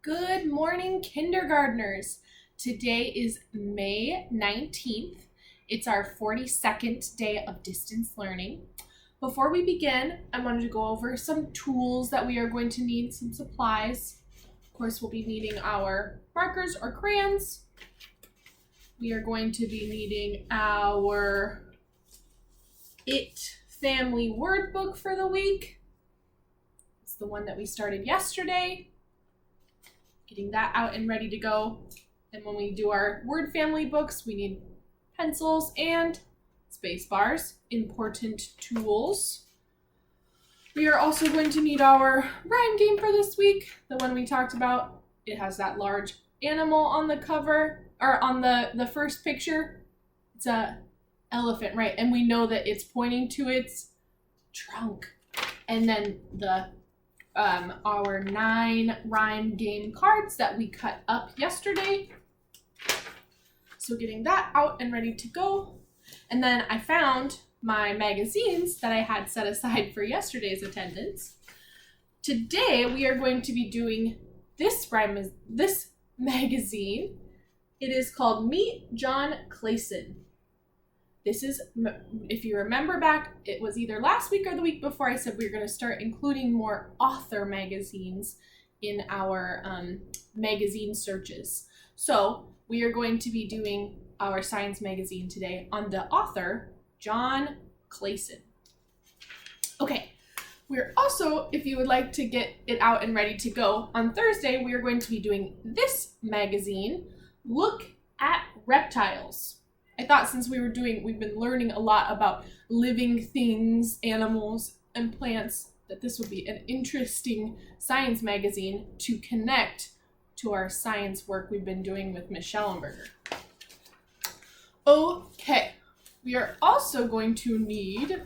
Good morning, kindergartners. Today is May 19th. It's our 42nd day of distance learning. Before we begin, I wanted to go over some tools that we are going to need, some supplies. Of course, we'll be needing our markers or crayons. We are going to be needing our IT family word book for the week. It's the one that we started yesterday. Getting that out and ready to go. And when we do our word family books, we need pencils and space bars, important tools. We are also going to need our rhyme game for this week, the one we talked about. It has that large animal on the cover, or on the first picture. It's a elephant, right? And we know that it's pointing to its trunk. And then our 9 rhyme game cards that we cut up yesterday. So getting that out and ready to go. And then I found my magazines that I had set aside for yesterday's attendance. Today we are going to be doing this magazine. It is called Meet John Clayson. This is, if you remember back, it was either last week or the week before I said we were going to start including more author magazines in our magazine searches. So we are going to be doing our science magazine today on the author, John Clayson. Okay, we're also, if you would like to get it out and ready to go, on Thursday we are going to be doing this magazine, Look at Reptiles. I thought since we've been learning a lot about living things, animals, and plants, that this would be an interesting science magazine to connect to our science work we've been doing with Ms. Schellenberger. Okay, we are also going to need,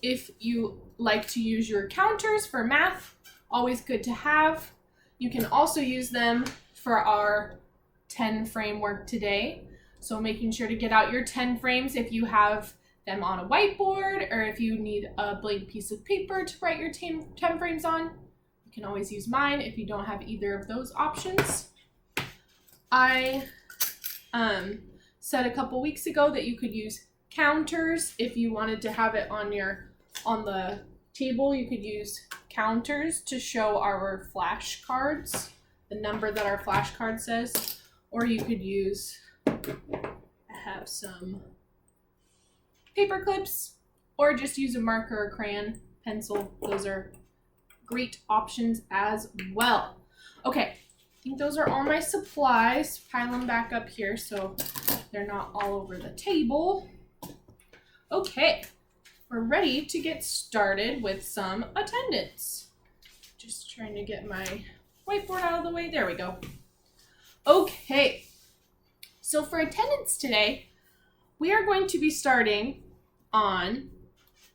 if you like to use your counters for math, always good to have. You can also use them for our 10 framework today. So making sure to get out your 10 frames if you have them on a whiteboard, or if you need a blank piece of paper to write your 10 frames on. You can always use mine if you don't have either of those options. I said a couple weeks ago that you could use counters if you wanted to have it on the table. You could use counters to show our flashcards, the number that our flashcard says, or you could use have some paper clips, or just use a marker or crayon, pencil. Those are great options as well. Okay, I think those are all my supplies. Pile them back up here so they're not all over the table. Okay, we're ready to get started with some attendance. Just trying to get my whiteboard out of the way. There we go. Okay. So for attendance today, we are going to be starting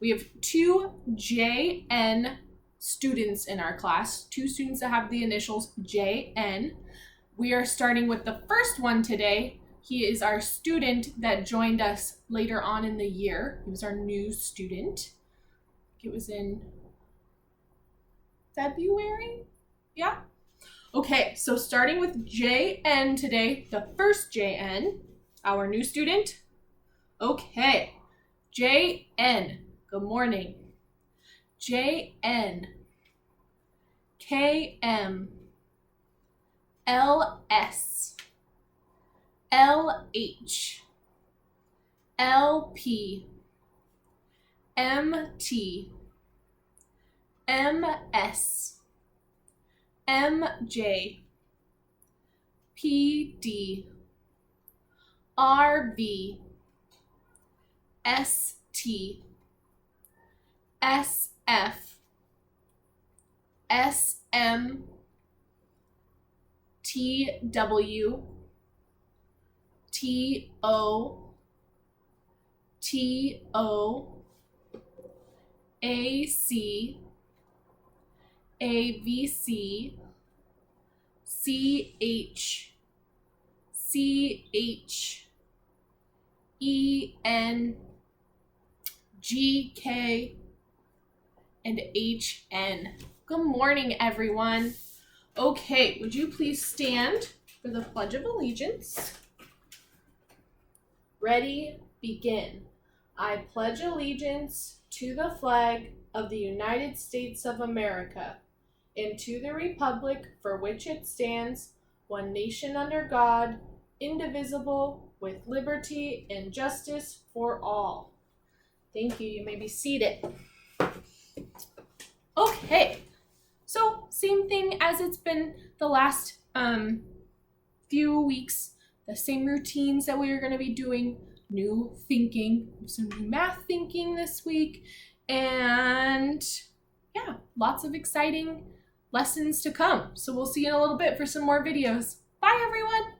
we have 2 JN students in our class, 2 students that have the initials JN. We are starting with the first one today. He is our student that joined us later on in the year. He was our new student. It was in February? Yeah. Okay, so starting with JN today, the first JN, our new student. Okay, JN, good morning. JN, KM, LS, LH, LP, MT, MS, MJ, PD, RV, ST, SF, SM, TW, TO, TO, AC, AVC, CH, CH, EN, GK, and HN. Good morning, everyone. Okay, would you please stand for the Pledge of Allegiance? Ready, begin. I pledge allegiance to the flag of the United States of America and to the republic for which it stands, one nation under God, indivisible, with liberty and justice for all. Thank you. You may be seated. Okay, so same thing as it's been the last few weeks, the same routines that we are going to be doing, new thinking, some new math thinking this week, and yeah, lots of exciting lessons to come. So we'll see you in a little bit for some more videos. Bye, everyone.